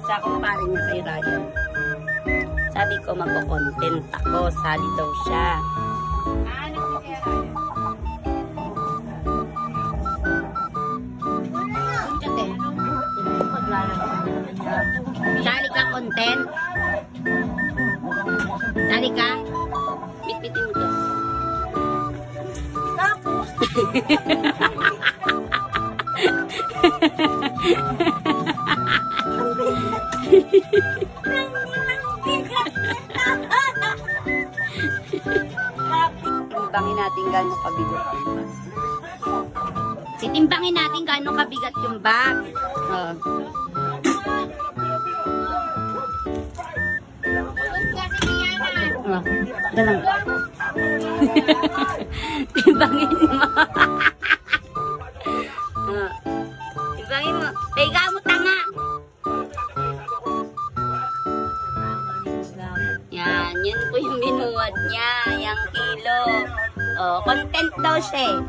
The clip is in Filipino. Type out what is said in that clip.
Sa kumpare niya kay Ryan. Sabi ko magko-content ako. Sali daw siya. Sali ka content. Sali ka. Bitbitin mo to. Timbangin natin gaano kabigat yung bag. Titimbangin natin gaano kabigat yung bag. Oh. Oh, dalang. Timbangin mo. Oh. Timbangin mo. Tega mo tanga. Yan, yun po yung binuwad niya, yung kilo. Oh, content daw siya.